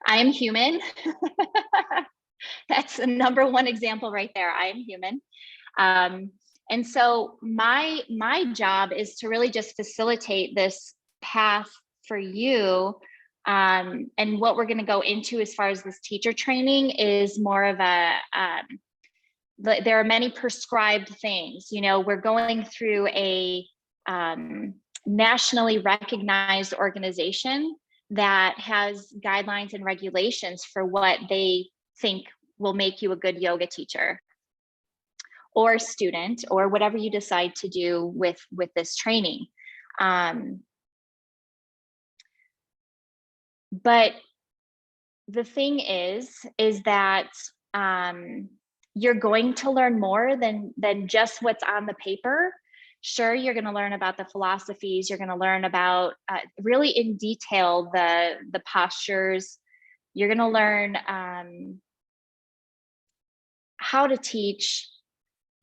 I am human. That's the number one example right there. I am human. Um, and so my job is to really just facilitate this path for you. And what we're going to go into as far as this teacher training is more of a, there are many prescribed things. You know, we're going through a nationally recognized organization that has guidelines and regulations for what they think will make you a good yoga teacher or student, or whatever you decide to do with this training. But the thing is that you're going to learn more than just what's on the paper. Sure, you're going to learn about the philosophies. You're going to learn about really in detail the postures. You're going to learn how to teach,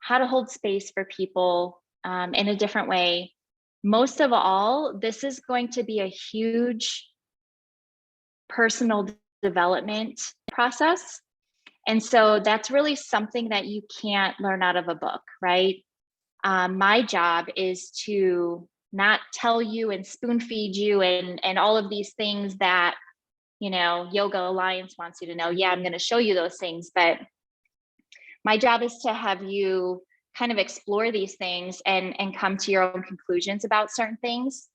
how to hold space for people in a different way. Most of all, this is going to be a huge personal development process. And so that's really something that you can't learn out of a book, right? My job is to not tell you and spoon feed you and all of these things that, you know, Yoga Alliance wants you to know. Yeah, I'm going to show you those things, but my job is to have you kind of explore these things and come to your own conclusions about certain things,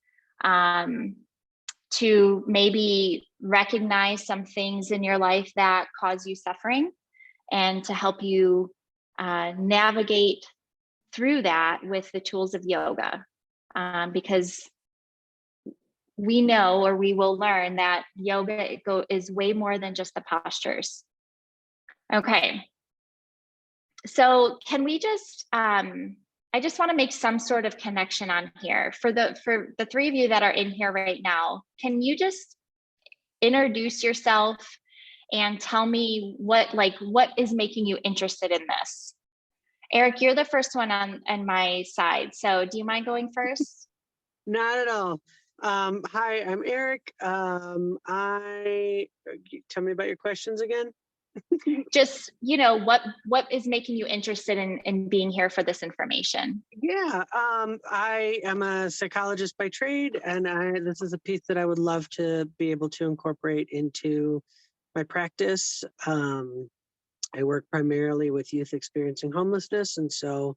to maybe recognize some things in your life that cause you suffering, and to help you navigate through that with the tools of yoga, because we know, or we will learn, that yoga is way more than just the postures. Okay. So can we just, I just want to make some sort of connection on here for the three of you that are in here right now. Can you just introduce yourself and tell me what is making you interested in this? Eric, you're the first one on my side. So do you mind going first? Not at all. Hi, I'm Eric. Tell me about your questions again. Just, you know, what is making you interested in being here for this information? Yeah, I am a psychologist by trade, and this is a piece that I would love to be able to incorporate into my practice. I work primarily with youth experiencing homelessness, and so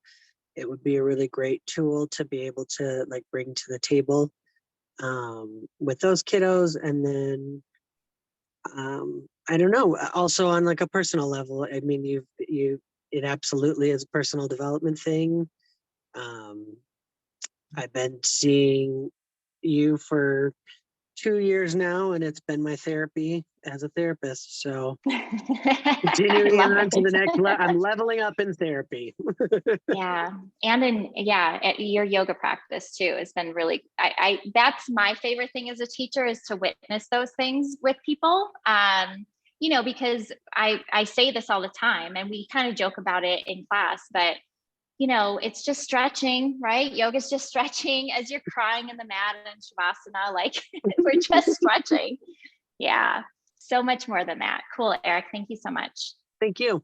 it would be a really great tool to be able to bring to the table with those kiddos. And then I don't know, also on a personal level, I mean, it absolutely is a personal development thing. I've been seeing you for 2 years now, and it's been my therapy as a therapist. So continuing on to the next level, I'm leveling up in therapy. Yeah. And at your yoga practice too has been really, that's my favorite thing as a teacher, is to witness those things with people. You know, because I say this all the time, and we kind of joke about it in class, but you know, it's just stretching, right? Yoga's just stretching as you're crying in the mat and Shavasana, we're just stretching. Yeah. So much more than that. Cool, Eric. Thank you so much. Thank you.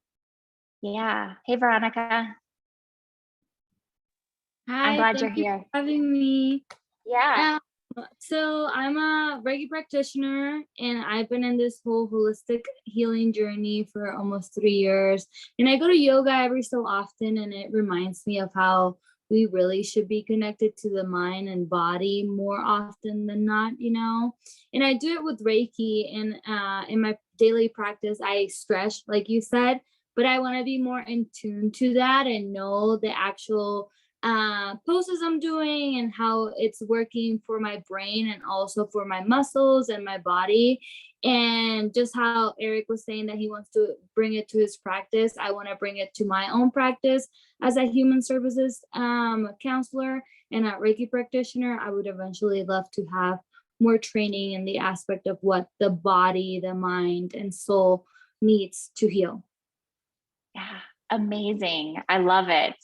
Yeah. Hey, Veronica. Hi, I'm glad you're thank you here. for having me. Yeah. So I'm a Reiki practitioner, and I've been in this whole holistic healing journey for almost 3 years. And I go to yoga every so often, and it reminds me of how we really should be connected to the mind and body more often than not, you know. And I do it with Reiki, and in my daily practice, I stretch, like you said, but I want to be more in tune to that and know the actual poses I'm doing and how it's working for my brain and also for my muscles and my body. And just how Eric was saying that he wants to bring it to his practice, I want to bring it to my own practice as a human services counselor and a Reiki practitioner. I would eventually love to have more training in the aspect of what the body, the mind, and soul needs to heal. Yeah. Amazing. I love it.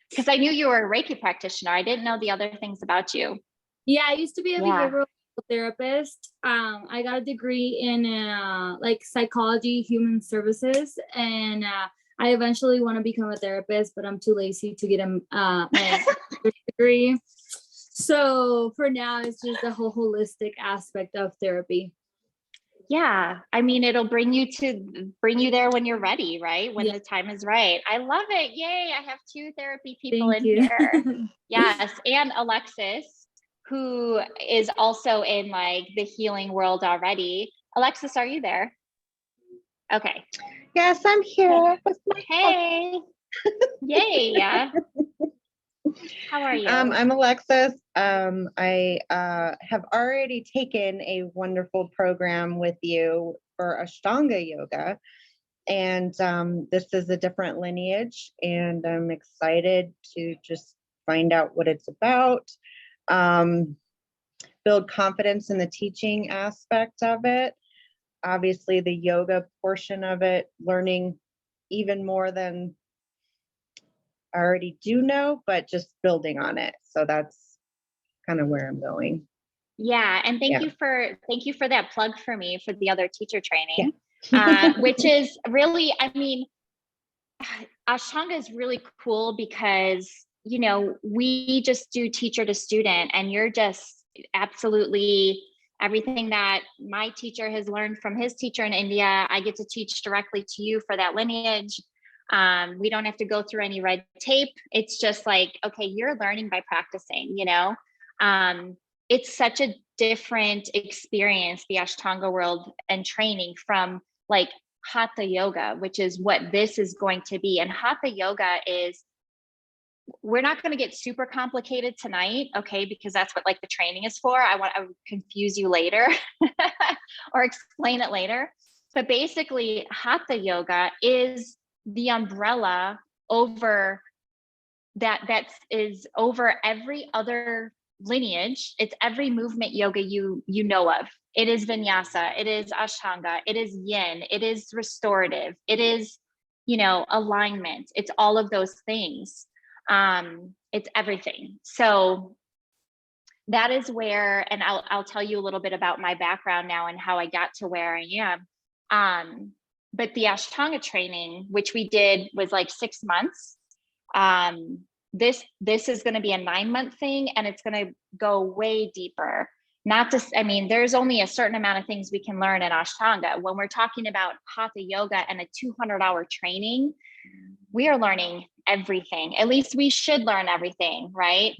Because I knew you were a Reiki practitioner. I didn't know the other things about you. Yeah, I used to be a behavioral therapist. I got a degree in like psychology, human services, and I eventually want to become a therapist, but I'm too lazy to get a my master's degree. So for now, it's just the whole holistic aspect of therapy. Yeah, I mean, it'll bring you there when you're ready, right? When Yeah. the time is right. I love it. Yay, I have two therapy people Thank in you. here. Yes, and Alexis, who is also in like the healing world already. Alexis, are you there? Okay. Yes, I'm here. Hey. Yay. Yeah. How are you? I'm Alexis. I have already taken a wonderful program with you for Ashtanga yoga. And this is a different lineage, and I'm excited to just find out what it's about, build confidence in the teaching aspect of it. Obviously, the yoga portion of it, learning even more than I already do know, but just building on it. So that's kind of where I'm going. Yeah, and thank Yeah. you for that plug for me for the other teacher training, Yeah. which is really, I mean, Ashtanga is really cool because, you know, we just do teacher to student, and you're just absolutely everything that my teacher has learned from his teacher in India. I get to teach directly to you for that lineage. We don't have to go through any red tape. It's just like, okay, you're learning by practicing, you know? It's such a different experience, the Ashtanga world and training from like Hatha yoga, which is what this is going to be. And Hatha yoga is, we're not going to get super complicated tonight, okay? Because that's what like the training is for. I would confuse you later or explain it later. But basically, Hatha yoga is the umbrella over that is over every other lineage. It's every movement yoga you know of. It is vinyasa, it is ashtanga, it is yin, it is restorative, it is, you know, alignment. It's all of those things. It's everything. So that is where, and I'll tell you a little bit about my background now and how I got to where I am. But the Ashtanga training, which we did, was like 6 months. This is going to be a 9-month thing, and it's going to go way deeper. Not to, I mean, there's only a certain amount of things we can learn in Ashtanga. When we're talking about Hatha yoga and a 200-hour training, we are learning everything. At least we should learn everything, right?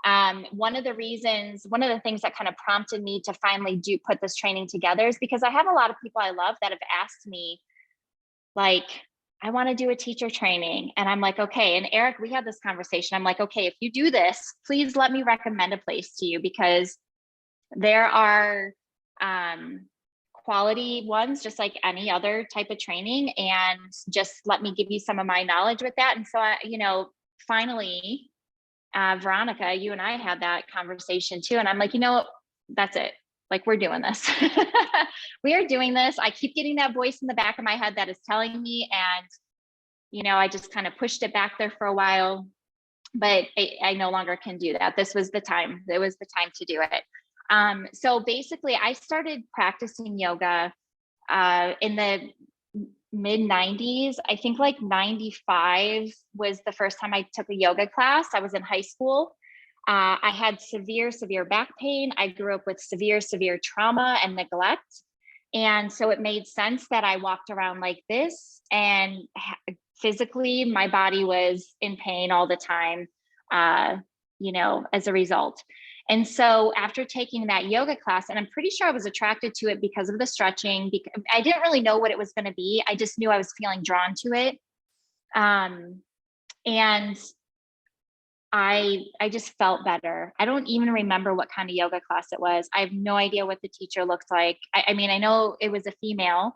One of the things that kind of prompted me to finally put this training together is because I have a lot of people I love that have asked me, like, I want to do a teacher training. And I'm like, okay. And Eric, we had this conversation. I'm like, okay, if you do this, please let me recommend a place to you, because there are quality ones, just like any other type of training. And just let me give you some of my knowledge with that. And so, finally, Veronica, you and I had that conversation too. And I'm like, that's it. Like, we're doing this. We are doing this. I keep getting that voice in the back of my head that is telling me, and, I just kind of pushed it back there for a while, but I no longer can do that. This was the time. It was the time to do it. So basically I started practicing yoga in the mid 90s. I think like 95 was the first time I took a yoga class. I was in high school. I had severe back pain. I grew up with severe trauma and neglect. And so it made sense that I walked around like this, and physically my body was in pain all the time, as a result. And so after taking that yoga class, and I'm pretty sure I was attracted to it because of the stretching, because I didn't really know what it was going to be. I just knew I was feeling drawn to it. And I just felt better. I don't even remember what kind of yoga class it was. I have no idea what the teacher looked like. I mean, I know it was a female.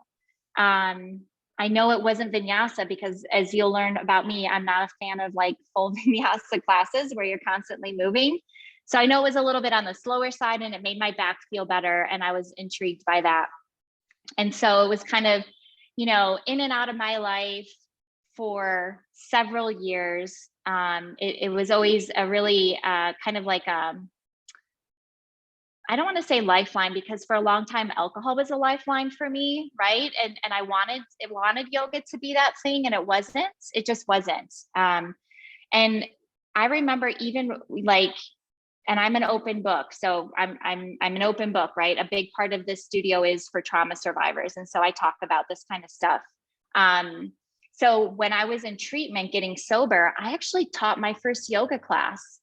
I know it wasn't vinyasa, because as you'll learn about me, I'm not a fan of like full vinyasa classes where you're constantly moving. So I know it was a little bit on the slower side, and it made my back feel better. And I was intrigued by that. And so it was kind of, in and out of my life for several years. It was always a really kind of like, I I don't want to say lifeline, because for a long time alcohol was a lifeline for me, right? And I wanted yoga to be that thing, and it wasn't. It just wasn't. And I remember even like, and I'm an open book, so I'm an open book, right? A big part of this studio is for trauma survivors, and so I talk about this kind of stuff. So when I was in treatment getting sober, I actually taught my first yoga class.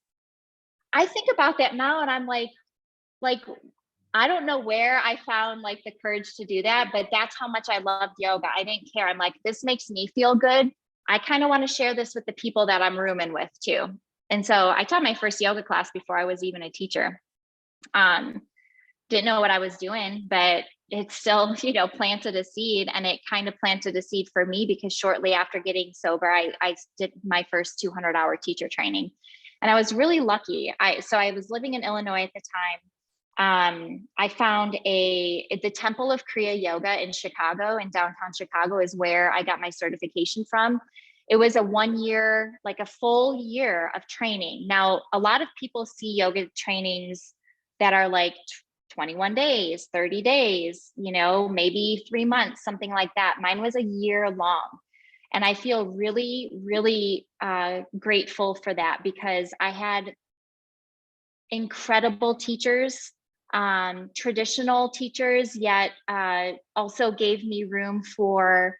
I think about that now and I'm like, I don't know where I found like the courage to do that, but that's how much I loved yoga. I didn't care. I'm like, this makes me feel good. I kind of want to share this with the people that I'm rooming with too. And so I taught my first yoga class before I was even a teacher. Didn't know what I was doing, but it still, planted a seed, and it kind of planted a seed for me, because shortly after getting sober, I did my first 200-hour teacher training. And I was really lucky. So I was living in Illinois at the time. I found the Temple of Kriya Yoga in Chicago, in downtown Chicago, is where I got my certification from. It was a 1 year, like a full year of training. Now, a lot of people see yoga trainings that are like 21 days, 30 days, maybe 3 months, something like that. Mine was a year long. And I feel really, really grateful for that, because I had incredible teachers, traditional teachers, yet also gave me room for,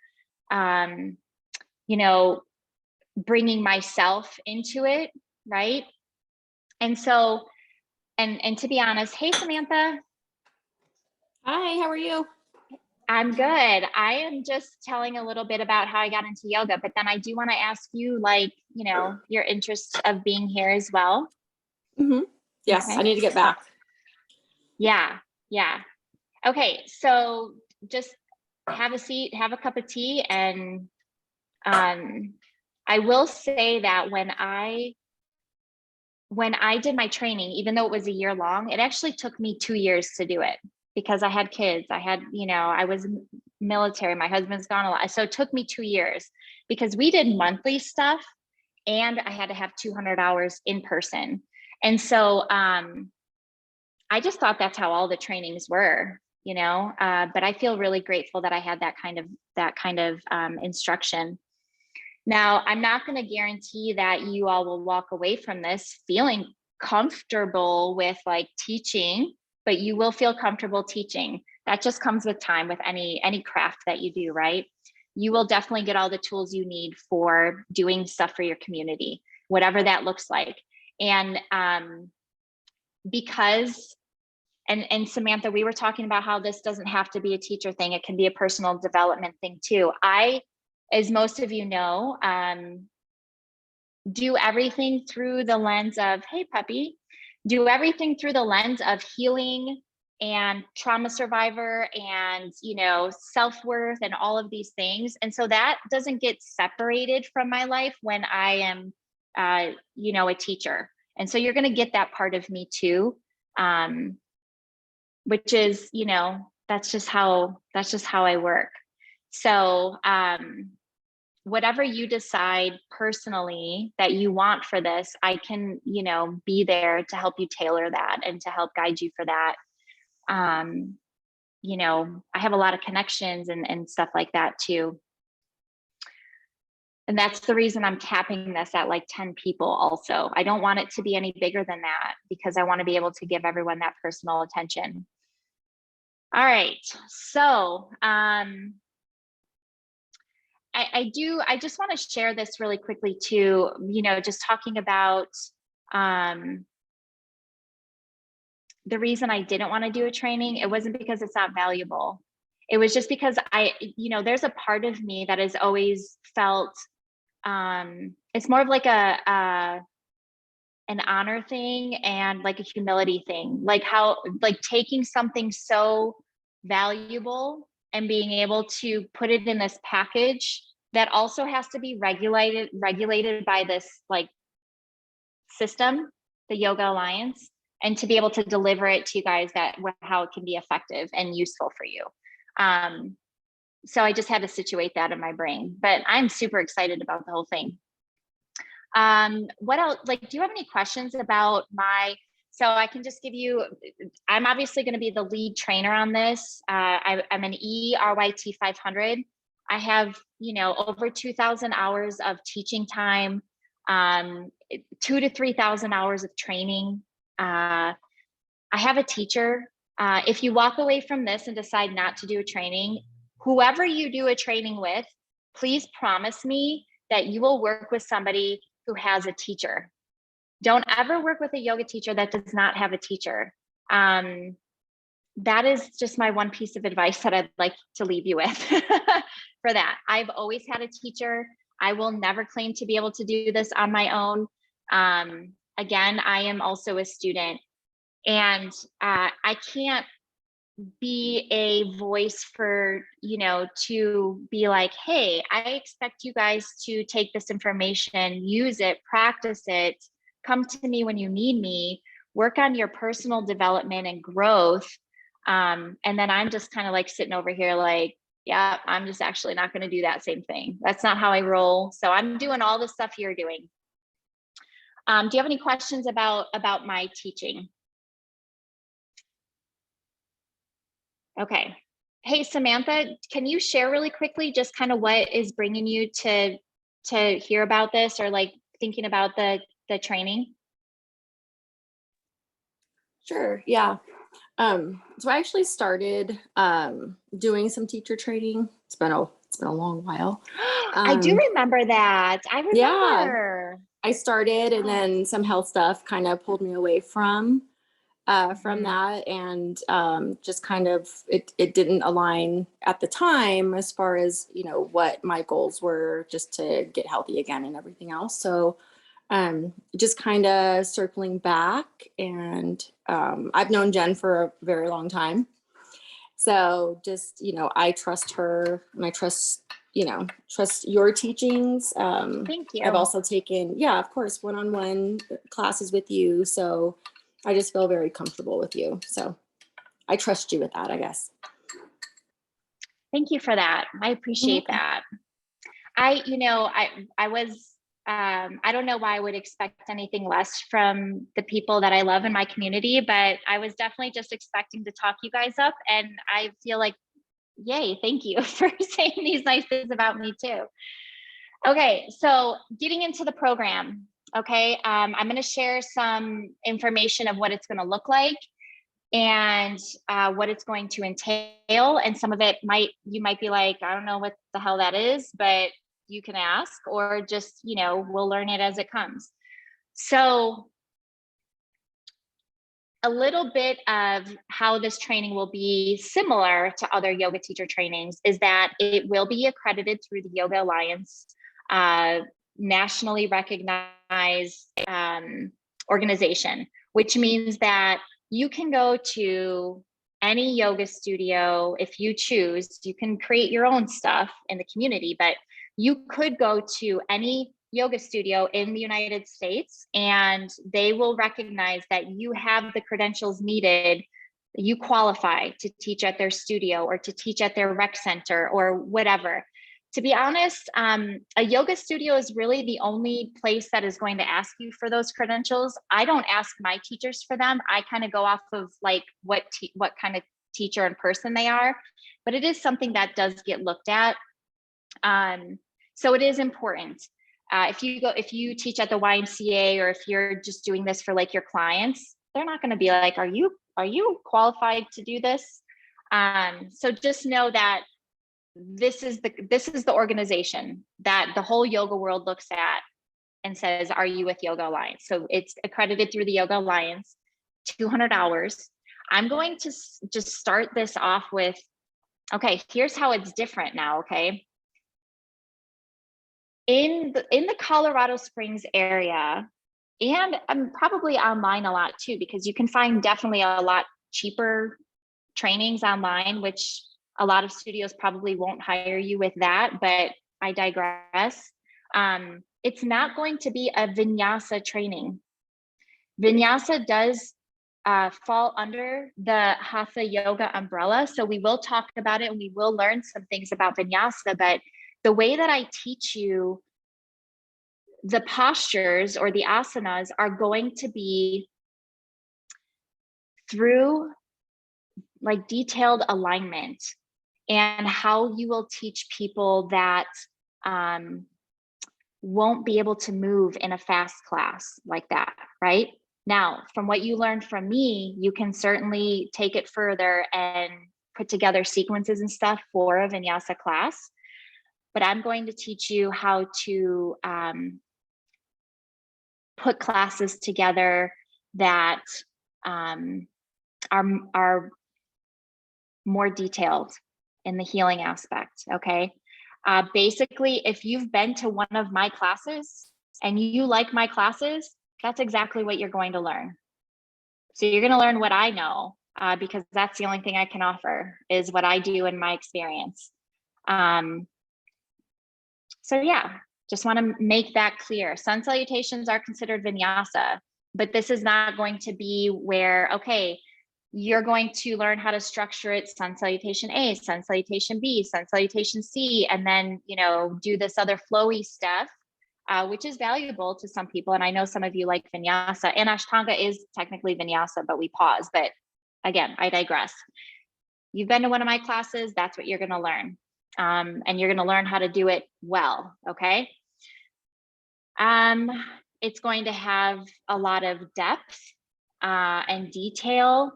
bringing myself into it, right? And so, and to be honest, hey, Samantha. Hi, how are you? I'm good. I am just telling a little bit about how I got into yoga, but then I do want to ask you, your interest of being here as well. Mm-hmm. Yes, Okay. I need to get back. Yeah. Okay, so just have a seat, have a cup of tea, and I will say that when I did my training, even though it was a year long, it actually took me 2 years to do it, because I had kids. I had, I was military. My husband's gone a lot. So it took me 2 years, because we did monthly stuff and I had to have 200 hours in person. And so I just thought that's how all the trainings were, but I feel really grateful that I had that kind of instruction. Now, I'm not going to guarantee that you all will walk away from this feeling comfortable with like teaching, but you will feel comfortable teaching. That just comes with time, with any craft that you do, right? You will definitely get all the tools you need for doing stuff for your community, whatever that looks like. And because, and Samantha, we were talking about how this doesn't have to be a teacher thing. It can be a personal development thing too. As most of you know, do everything through the lens of, hey, puppy, do everything through the lens of healing and trauma survivor and, self-worth and all of these things. And so that doesn't get separated from my life when I am, a teacher. And so you're going to get that part of me too, which is, that's just how I work. So, whatever you decide personally that you want for this, I can, be there to help you tailor that and to help guide you for that. I have a lot of connections and stuff like that too. And that's the reason I'm capping this at like 10 people also. I don't want it to be any bigger than that, because I want to be able to give everyone that personal attention. All right, so I just want to share this really quickly too, just talking about the reason I didn't want to do a training. It wasn't because it's not valuable. It was just because there's a part of me that has always felt, it's more of like an honor thing and like a humility thing, like taking something so valuable and being able to put it in this package that also has to be regulated by this like system, the Yoga Alliance, and to be able to deliver it to you guys how it can be effective and useful for you. So I just had to situate that in my brain, but I'm super excited about the whole thing. What else? Do you have any questions about my So I can just give you, I'm obviously going to be the lead trainer on this. I'm an ERYT 500. I have, over 2,000 hours of teaching time, 2,000 to 3,000 hours of training. I have a teacher. If you walk away from this and decide not to do a training, whoever you do a training with, please promise me that you will work with somebody who has a teacher. Don't ever work with a yoga teacher that does not have a teacher. That is just my one piece of advice that I'd like to leave you with for that. I've always had a teacher. I will never claim to be able to do this on my own. Again, I am also a student, and I can't be a voice for, to be like, hey, I expect you guys to take this information, use it, practice it, come to me when you need me, work on your personal development and growth. And then I'm just kind of like sitting over here like, yeah, I'm just actually not going to do that same thing. That's not how I roll. So I'm doing all the stuff you're doing. Do you have any questions about my teaching? Okay. Hey, Samantha, can you share really quickly just kind of what is bringing you to hear about this, or like thinking about the training? Sure. Yeah. So I actually started doing some teacher training. It's been a long while. I do remember that. I remember. Yeah. I started, and then some health stuff kind of pulled me away from that, and just kind of it didn't align at the time as far as what my goals were, just to get healthy again and everything else. So just kind of circling back, and I've known Jen for a very long time, so just I trust her, and I trust your teachings. Thank you. I've also taken, of course, one-on-one classes with you, so I just feel very comfortable with you. So I trust you with that, I guess. Thank you for that. I appreciate that. I was, I don't know why I would expect anything less from the people that I love in my community, but I was definitely just expecting to talk you guys up. And I feel like, yay, thank you for saying these nice things about me too. Okay, so getting into the program. Okay, I'm going to share some information of what it's going to look like, and what it's going to entail. And some of it you might be like, I don't know what the hell that is, but you can ask, or just, we'll learn it as it comes. So a little bit of how this training will be similar to other yoga teacher trainings is that it will be accredited through the Yoga Alliance, nationally recognized organization, which means that you can go to any yoga studio if you choose. You can create your own stuff in the community, but you could go to any yoga studio in the United States, and they will recognize that you have the credentials needed. You qualify to teach at their studio, or to teach at their rec center, or whatever. To be honest, a yoga studio is really the only place that is going to ask you for those credentials. I don't ask my teachers for them. I kind of go off of like what kind of teacher and person they are, but it is something that does get looked at. So it is important. If you teach at the YMCA, or if you're just doing this for like your clients, they're not going to be like, are you qualified to do this? So just know that this is the organization that the whole yoga world looks at and says, are you with Yoga Alliance? So it's accredited through the Yoga Alliance, 200 hours. I'm going to just start this off with, okay, here's how it's different now. Okay. In the Colorado Springs area, and I'm probably online a lot too, because you can find definitely a lot cheaper trainings online, which a lot of studios probably won't hire you with that, but I digress. It's not going to be a vinyasa training. Vinyasa does fall under the Hatha Yoga umbrella. So we will talk about it, and we will learn some things about vinyasa, but the way that I teach you the postures or the asanas are going to be through like detailed alignment and how you will teach people that won't be able to move in a fast class like that, right? Now, from what you learned from me, you can certainly take it further and put together sequences and stuff for a vinyasa class. But I'm going to teach you how to put classes together that are more detailed in the healing aspect, okay? Basically, if you've been to one of my classes and you like my classes, that's exactly what you're going to learn. So you're going to learn what I know, because that's the only thing I can offer is what I do in my experience. So yeah, just want to make that clear. Sun salutations are considered vinyasa, but this is not going to be where, okay, you're going to learn how to structure it, sun salutation A, sun salutation B, sun salutation C, and then, you know, do this other flowy stuff, which is valuable to some people. And I know some of you like vinyasa, and Ashtanga is technically vinyasa, but we pause. But again, I digress. You've been to one of my classes, that's what you're going to learn. And you're going to learn how to do it well, okay? It's going to have a lot of depth and detail.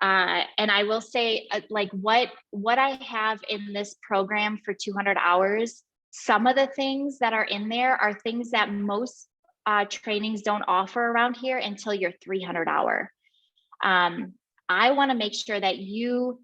And I will say, like what I have in this program for 200 hours, some of the things that are in there are things that most trainings don't offer around here until your 300 hour. I want to make sure that you,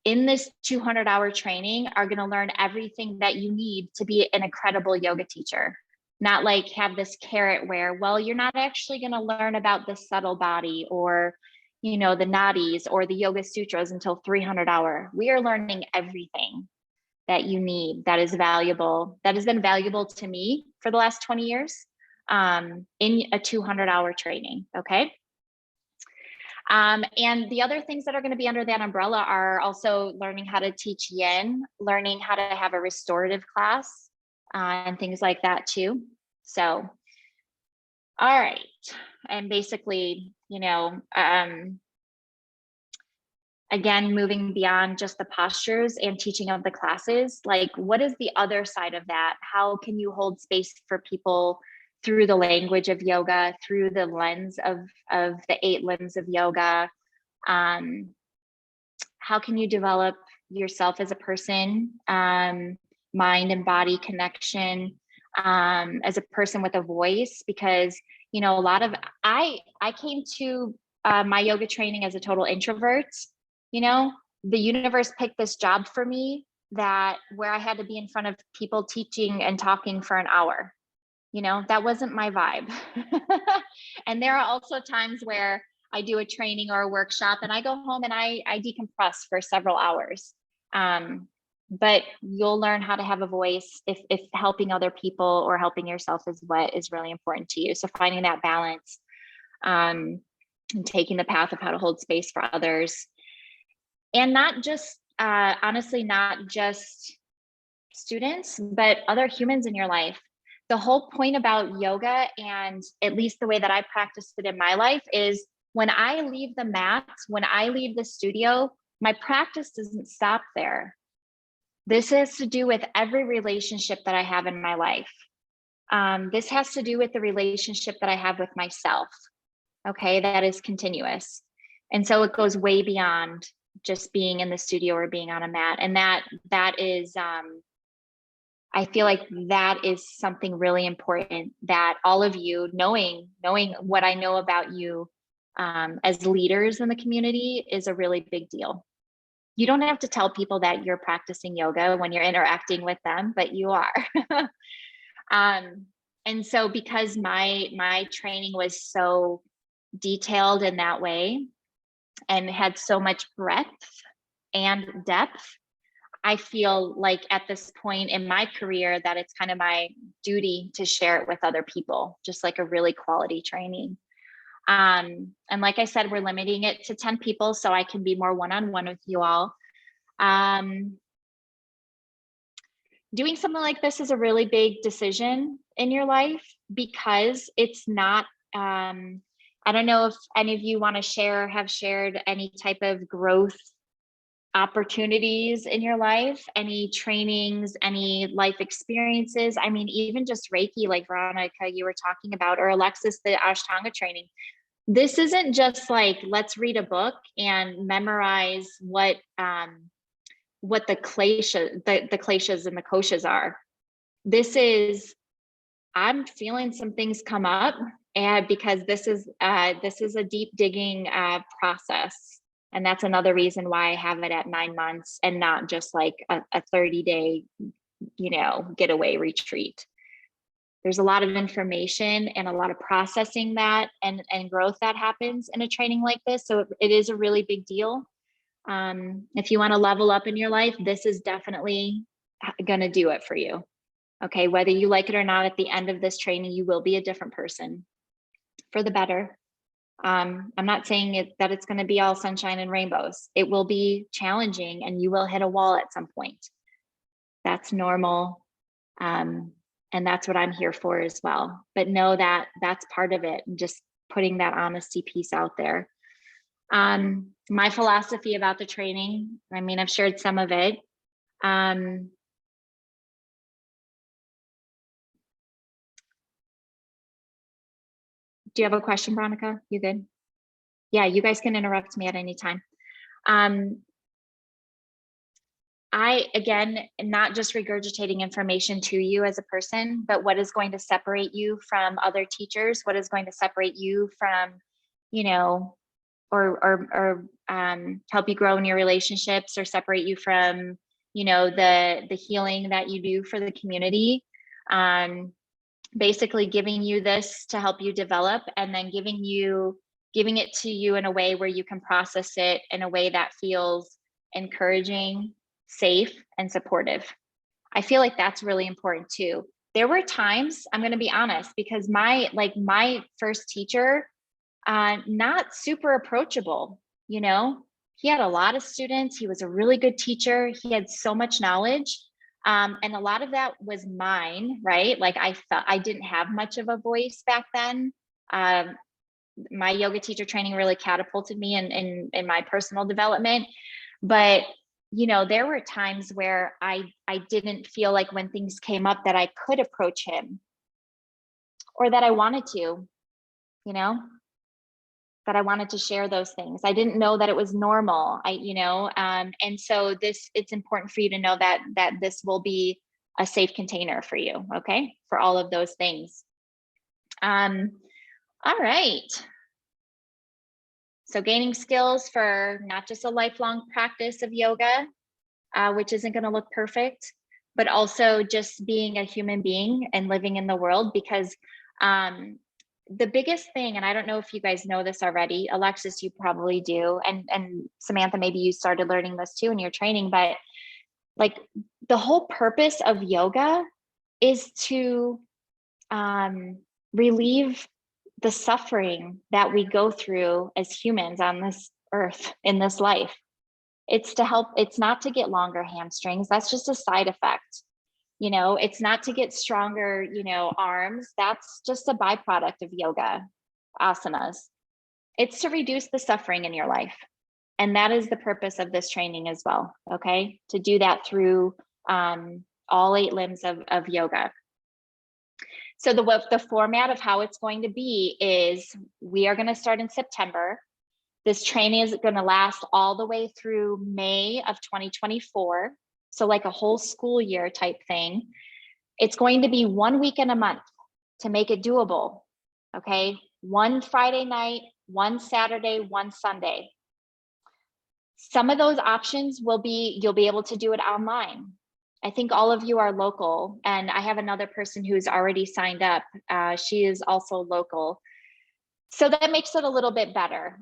in this 200 hour training, are going to learn everything that you need to be an incredible yoga teacher. Not like have this carrot where, well, you're not actually going to learn about the subtle body or, you know, the nadis or the yoga sutras until 300 hour. We are learning everything that you need that is valuable, that has been valuable to me for the last 20 years in a 200 hour training, okay? And the other things that are going to be under that umbrella are also learning how to teach yin, learning how to have a restorative class, and things like that too. So, all right. And basically, you know, again, moving beyond just the postures and teaching of the classes, like what is the other side of that? How can you hold space for people through the language of yoga, through the lens of the 8 limbs of yoga? How can you develop yourself as a person, mind and body connection, as a person with a voice? Because, you know, a lot of, I came to my yoga training as a total introvert. You know, the universe picked this job for me that where I had to be in front of people teaching and talking for an hour. You know, that wasn't my vibe. And there are also times where I do a training or a workshop and I go home and I decompress for several hours. But you'll learn how to have a voice if helping other people or helping yourself is what is really important to you. So finding that balance, and taking the path of how to hold space for others. And not just, honestly, not just students, but other humans in your life. The whole point about yoga, and at least the way that I practiced it in my life, is when I leave the mat, when I leave the studio, my practice doesn't stop there. This has to do with every relationship that I have in my life. This has to do with the relationship that I have with myself. Okay, that is continuous. And so it goes way beyond just being in the studio or being on a mat. And that is, I feel like that is something really important that all of you, knowing what I know about you as leaders in the community, is a really big deal. You don't have to tell people that you're practicing yoga when you're interacting with them, but you are. And so because my training was so detailed in that way and had so much breadth and depth, I feel like at this point in my career that it's kind of my duty to share it with other people, just like a really quality training. And like I said, we're limiting it to 10 people so I can be more one-on-one with you all. Doing something like this is a really big decision in your life because it's not, I don't know if any of you want to share, have shared any type of growth opportunities in your life, any trainings, any life experiences. I mean, even just Reiki, like Veronica, you were talking about, or Alexis, the Ashtanga training. This isn't just like, let's read a book and memorize what the kleshas, the kleshas and the koshas are. This is, I'm feeling some things come up, and because this is a deep digging process. And that's another reason why I have it at 9 months and not just like a 30-day, getaway retreat. There's a lot of information and a lot of processing that and growth that happens in a training like this. So it is a really big deal. If you want to level up in your life, this is definitely going to do it for you. Okay, whether you like it or not, at the end of this training, you will be a different person for the better. I'm not saying that it's going to be all sunshine and rainbows. It will be challenging and you will hit a wall at some point. That's normal. And that's what I'm here for as well. But know that that's part of it, and just putting that honesty piece out there. My philosophy about the training, I mean, I've shared some of it. Do you have a question, Veronica? You good? Yeah, you guys can interrupt me at any time. I, again, not just regurgitating information to you as a person, but what is going to separate you from other teachers? What is going to separate you from, or help you grow in your relationships, or separate you from, the healing that you do for the community. Basically giving you this to help you develop, and then giving it to you in a way where you can process it in a way that feels encouraging, safe, and supportive. I feel like that's really important too. There were times, I'm going to be honest, because my first teacher, not super approachable, he had a lot of students. He was a really good teacher. He had so much knowledge. And a lot of that was mine, right? Like I felt I didn't have much of a voice back then. My yoga teacher training really catapulted me in my personal development. But, there were times where I didn't feel like when things came up that I could approach him, or that I wanted to, that I wanted to share those things. I didn't know that it was normal. And so it's important for you to know that this will be a safe container for you, okay? For all of those things. All right. So gaining skills for not just a lifelong practice of yoga, which isn't going to look perfect, but also just being a human being and living in the world, because the biggest thing, and I don't know if you guys know this already, Alexis, you probably do, and Samantha, maybe you started learning this too in your training, but like the whole purpose of yoga is to relieve the suffering that we go through as humans on this earth, in this life. It's to help, it's not to get longer hamstrings. That's just a side effect. It's not to get stronger, arms. That's just a byproduct of yoga, asanas. It's to reduce the suffering in your life. And that is the purpose of this training as well, okay? To do that through all 8 limbs of yoga. So the format of how it's going to be is, we are going to start in September. This training is going to last all the way through May of 2024. So like a whole school year type thing. It's going to be 1 weekend a month to make it doable. Okay. 1 Friday night, 1 Saturday, 1 Sunday. Some of those options you'll be able to do it online. I think all of you are local, and I have another person who's already signed up. She is also local. So that makes it a little bit better.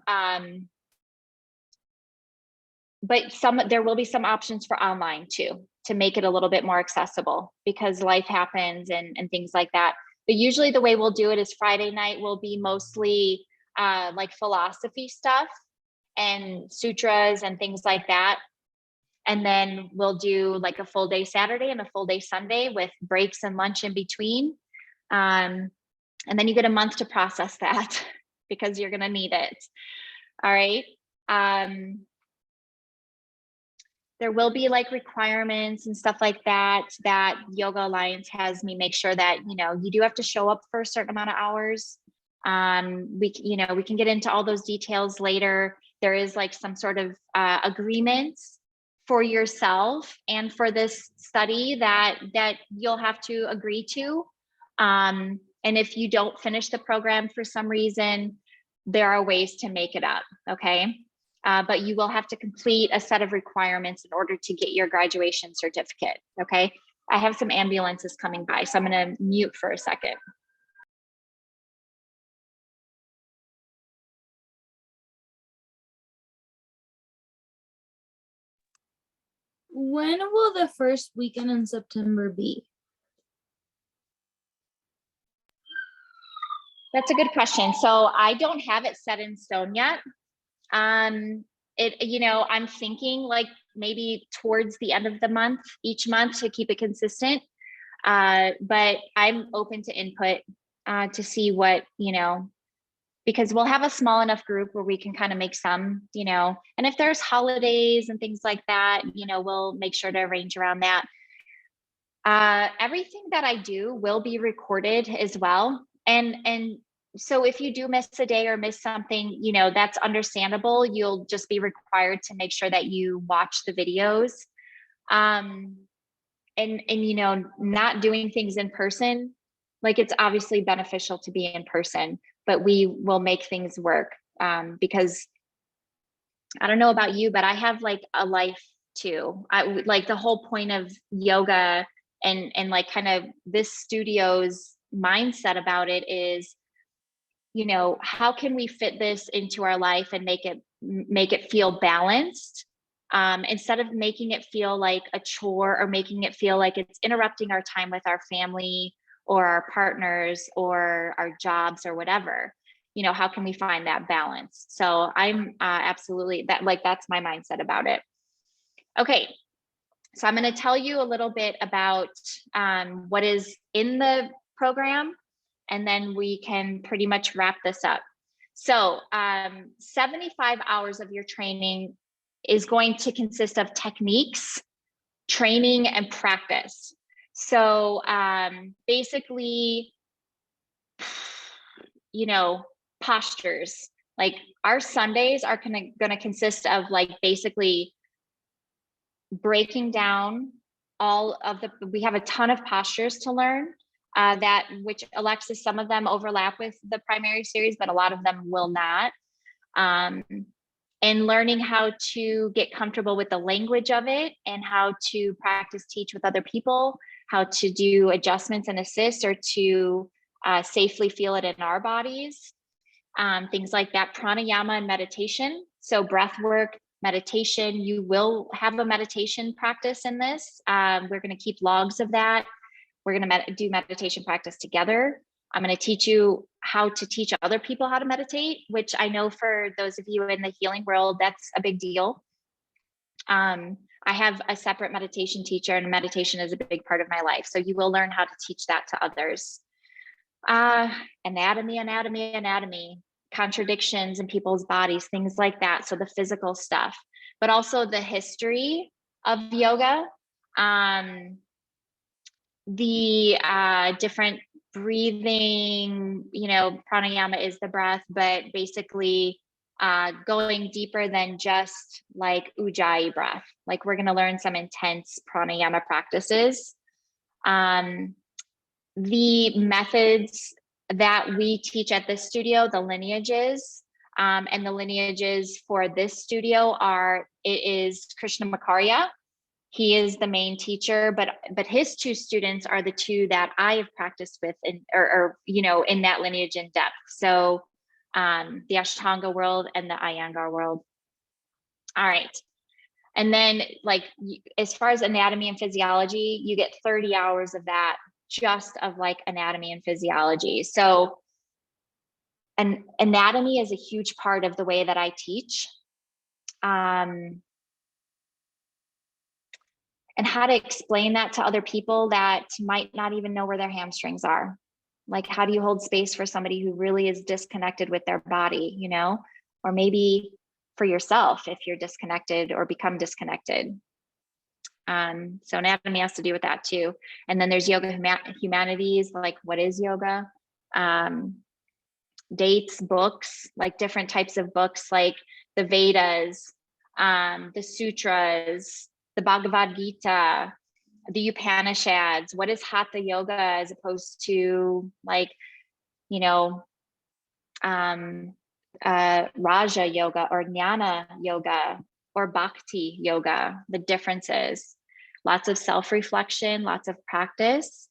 But there will be some options for online too, to make it a little bit more accessible, because life happens and things like that. But usually the way we'll do it is Friday night will be mostly like philosophy stuff and sutras and things like that. And then we'll do like a full day Saturday and a full day Sunday with breaks and lunch in between. And then you get a month to process that, because you're going to need it. All right. There will be like requirements and stuff like that Yoga Alliance has me make sure that, you know, you do have to show up for a certain amount of hours. We can get into all those details later. There is like some sort of agreements for yourself and for this study that you'll have to agree to. And if you don't finish the program for some reason, there are ways to make it up, okay? But you will have to complete a set of requirements in order to get your graduation certificate, okay? I have some ambulances coming by, so I'm gonna mute for a second. When will the first weekend in September be? That's a good question. So I don't have it set in stone yet. I'm thinking like maybe towards the end of the month, each month, to keep it consistent. But I'm open to input to see what, because we'll have a small enough group where we can kind of make some, and if there's holidays and things like that, we'll make sure to arrange around that. Everything that I do will be recorded as well. And so if you do miss a day or miss something, that's understandable. You'll just be required to make sure that you watch the videos. And not doing things in person, like it's obviously beneficial to be in person, but we will make things work because I don't know about you, but I have like a life too. I like the whole point of yoga and like kind of this studio's mindset about it is, how can we fit this into our life and make it feel balanced, instead of making it feel like a chore or making it feel like it's interrupting our time with our family or our partners or our jobs or whatever. How can we find that balance? So I'm absolutely that's my mindset about it. Okay, so I'm going to tell you a little bit about what is in the program, and then we can pretty much wrap this up. So 75 hours of your training is going to consist of techniques, training, and practice. So basically, postures. Like our Sundays are going to consist of like basically breaking down all of we have a ton of postures to learn, which Alexis, some of them overlap with the primary series, but a lot of them will not. And learning how to get comfortable with the language of it and how to practice teach with other people, how to do adjustments and assists or to safely feel it in our bodies. Things like that, pranayama and meditation. So breath work, meditation, you will have a meditation practice in this. We're going to keep logs of that. We're going to do meditation practice together. I'm going to teach you how to teach other people how to meditate, which I know for those of you in the healing world, that's a big deal. I have a separate meditation teacher, and meditation is a big part of my life. So you will learn how to teach that to others. Anatomy, contradictions in people's bodies, things like that. So the physical stuff, but also the history of yoga, the different breathing, pranayama is the breath, but basically going deeper than just like ujjayi breath. Like we're going to learn some intense pranayama practices. The methods that we teach at this studio, the lineages, and the lineages for this studio is Krishnamacharya. He is the main teacher, but his two students are the two that I have practiced with in that lineage in depth. So the Ashtanga world and the Iyengar world. All right. And then like, as far as anatomy and physiology, you get 30 hours of that just of like anatomy and physiology. So anatomy is a huge part of the way that I teach. And how to explain that to other people that might not even know where their hamstrings are. Like, how do you hold space for somebody who really is disconnected with their body, you know, or maybe for yourself if you're disconnected or become disconnected. So anatomy has to do with that too. And then there's yoga humanities, like what is yoga? Dates, books, like different types of books, like the Vedas, the sutras, the Bhagavad Gita, the Upanishads. What is Hatha yoga as opposed to like, you know, Raja yoga or Jnana yoga or Bhakti yoga, the differences, lots of self-reflection, lots of practice,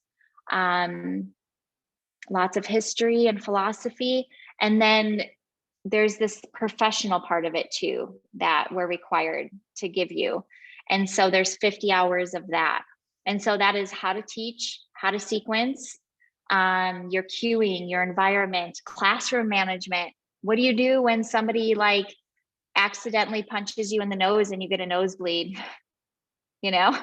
lots of history and philosophy. And then there's this professional part of it too, that we're required to give you. And so there's 50 hours of that. And so that is how to teach, how to sequence, your cueing, your environment, classroom management. What do you do when somebody like accidentally punches you in the nose and you get a nosebleed? You know,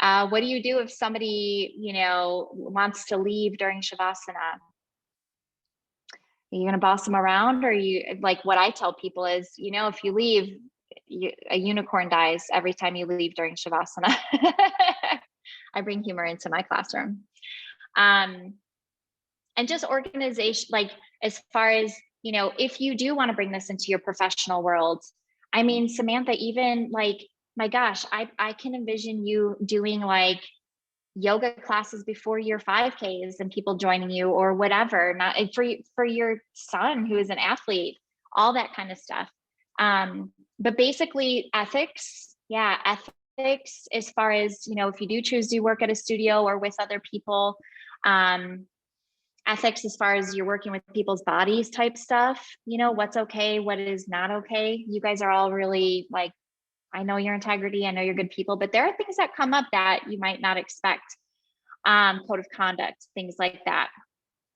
what do you do if somebody, you know, wants to leave during Shavasana? Are you going to boss them around? Or you, like what I tell people is, you know, if you leave, a unicorn dies every time you leave during Shavasana. I bring humor into my classroom. And just organization, like as far as, you know, if you do want to bring this into your professional world, I mean, Samantha, even like, my gosh, I can envision you doing like yoga classes before your 5Ks and people joining you or whatever, not for your son who is an athlete, all that kind of stuff. But basically ethics, yeah, ethics as far as, you know, if you do choose to work at a studio or with other people, ethics as far as you're working with people's bodies type stuff, you know, what's okay, what is not okay. You guys are all really like, I know your integrity, I know you're good people, but there are things that come up that you might not expect. Code of conduct, things like that.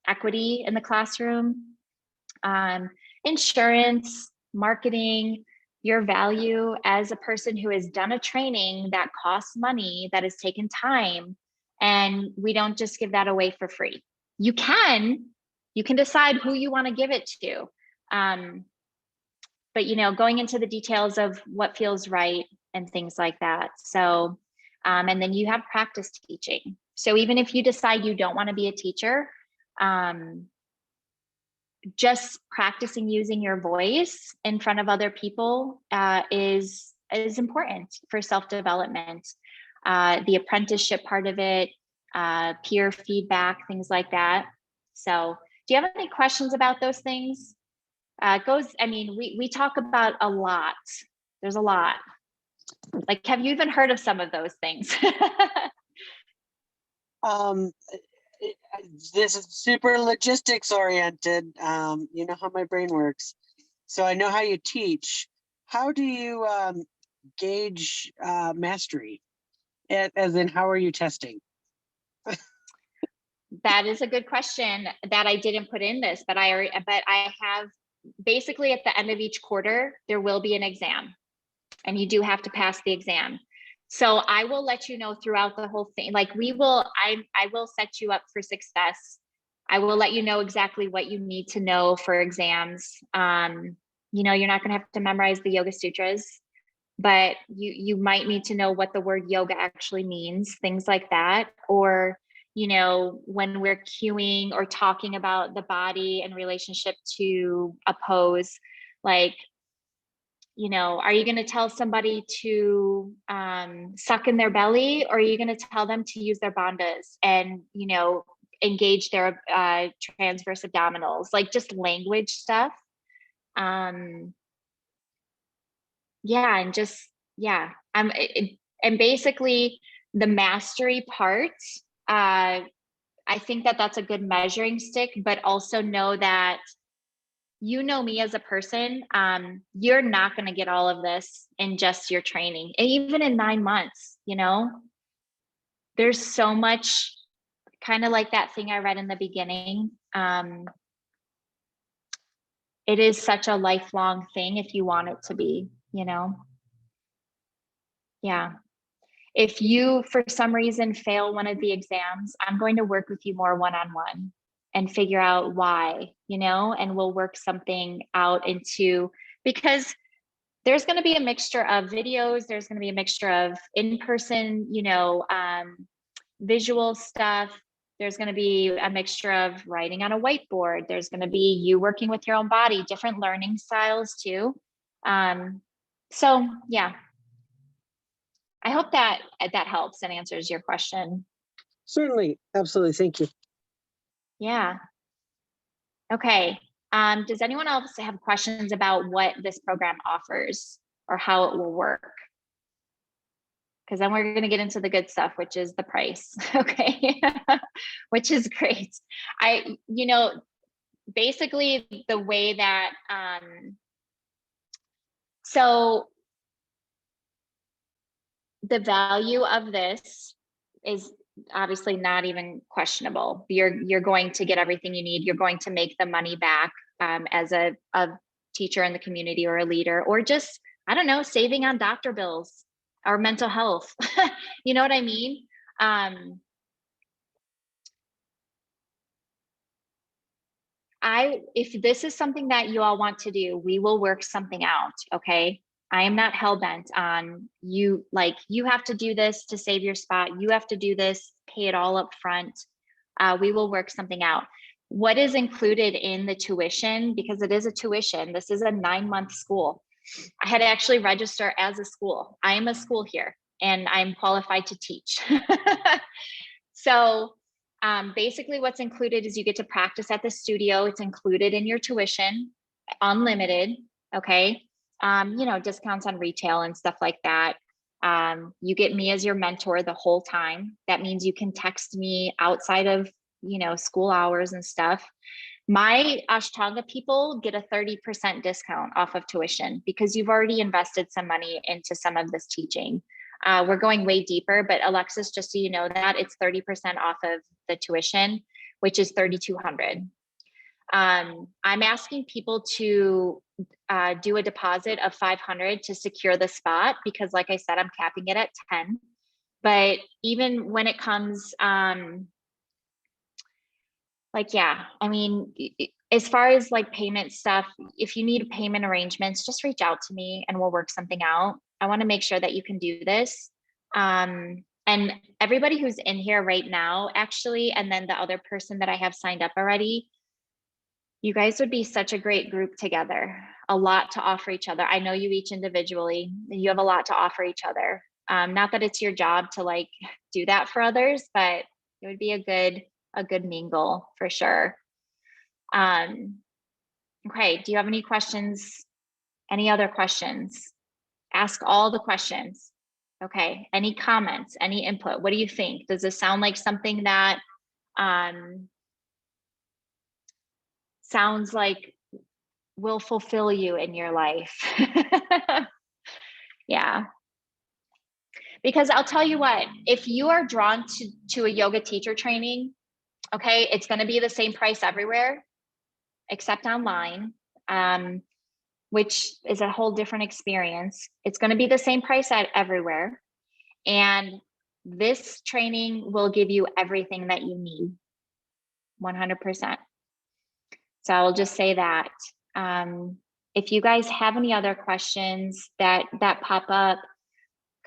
Equity in the classroom, insurance, marketing, your value as a person who has done a training that costs money, that has taken time, and we don't just give that away for free. You can decide who you want to give it to. But, you know, going into the details of what feels right and things like that. So, and then you have practice teaching. So even if you decide you don't want to be a teacher, just practicing using your voice in front of other people is important for self-development. The apprenticeship part of it, peer feedback, things like that. So do you have any questions about those things? I mean, we talk about a lot. There's a lot. Like, have you even heard of some of those things? This is super logistics oriented. You know how my brain works. So I know how you teach. How do you gauge mastery? As in, how are you testing? That is a good question that I didn't put in this, but I have basically at the end of each quarter, there will be an exam and you do have to pass the exam. So I will let you know throughout the whole thing. Like I will set you up for success. I will let you know exactly what you need to know for exams. You know, you're not going to have to memorize the Yoga Sutras, but you might need to know what the word yoga actually means, things like that. Or, you know, when we're cueing or talking about the body in relationship to a pose, like, you know, are you going to tell somebody to suck in their belly, or are you going to tell them to use their bandhas and, you know, engage their transverse abdominals, like just language stuff. Yeah, and just, yeah, and basically the mastery part, I think that that's a good measuring stick, but also know that, you know, me as a person, you're not going to get all of this in just your training, even in 9 months. You know, there's so much, kind of like that thing I read in the beginning. It is such a lifelong thing if you want it to be, you know. Yeah, If you, for some reason, fail one of the exams, I'm going to work with you more one-on-one and figure out why, and we'll work something out because there's going to be a mixture of videos. There's going to be a mixture of in-person, visual stuff. There's going to be a mixture of writing on a whiteboard. There's going to be you working with your own body, different learning styles too. So yeah, I hope that helps and answers your question. Certainly. Absolutely. Thank you. Yeah. Okay. Does anyone else have questions about what this program offers or how it will work? Because then we're going to get into the good stuff, which is the price. Okay. Which is great. Basically the way that, so the value of this is obviously not even questionable. You're going to get everything you need. You're going to make the money back as a teacher in the community or a leader, or just, I don't know, saving on doctor bills or mental health. You know what I mean? If this is something that you all want to do, we will work something out. Okay. I am not hell-bent on you, like, you have to do this to save your spot. You have to do this, pay it all up front. We will work something out. What is included in the tuition, because it is a tuition, this is a 9-month school. I had to actually register as a school. I am a school here and I'm qualified to teach. So basically what's included is you get to practice at the studio. It's included in your tuition, unlimited. Okay. Discounts on retail and stuff like that. You get me as your mentor the whole time. That means you can text me outside of, school hours and stuff. My Ashtanga people get a 30% discount off of tuition because you've already invested some money into some of this teaching. We're going way deeper, but Alexis, just so you know that, it's 30% off of the tuition, which is $3,200. I'm asking people to do a deposit of $500 to secure the spot because, like I said, I'm capping it at 10. But even when it comes, as far as like payment stuff, if you need payment arrangements, just reach out to me and we'll work something out. I want to make sure that you can do this. And everybody who's in here right now, actually, and then the other person that I have signed up already, you guys would be such a great group together, a lot to offer each other. I know you each individually, you have a lot to offer each other. Not that it's your job to like do that for others, but it would be a good mingle for sure. Okay, do you have any questions? Any other questions? Ask all the questions. Okay, any comments, any input? What do you think? Does this sound like something that sounds like will fulfill you in your life? Yeah. Because I'll tell you what, if you are drawn to a yoga teacher training, okay, it's going to be the same price everywhere except online, which is a whole different experience. It's going to be the same price everywhere. And this training will give you everything that you need, 100%. So I'll just say that. If you guys have any other questions that pop up,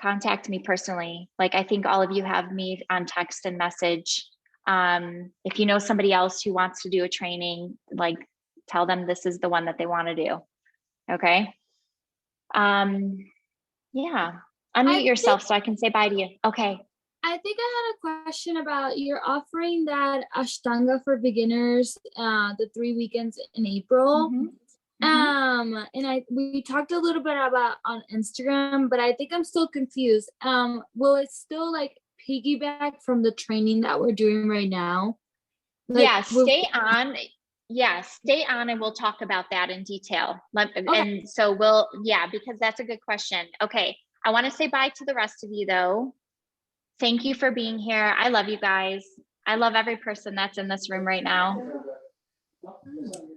contact me personally. Like, I think all of you have me on text and message. If you know somebody else who wants to do a training, like, tell them this is the one that they want to do. Okay. Yeah. Unmute yourself so I can say bye to you. Okay. I think I had a question about, you're offering that Ashtanga for beginners, the 3 weekends in April. Mhm. And we talked a little bit about on Instagram, but I think I'm still confused. Will it still like piggyback from the training that we're doing right now? Like, Yeah, stay on. Yeah, stay on and we'll talk about that in detail. And so because that's a good question. Okay, I want to say bye to the rest of you though. Thank you for being here. I love you guys. I love every person that's in this room right now.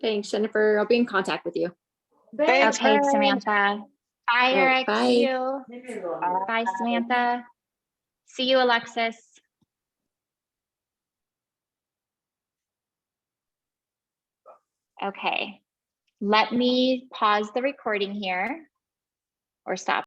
Thanks, Jennifer. I'll be in contact with you. Thanks, Okay, bye. Samantha. Bye, All right, Eric. bye. See you. Bye, Samantha. See you, Alexis. Okay, let me pause the recording here or stop.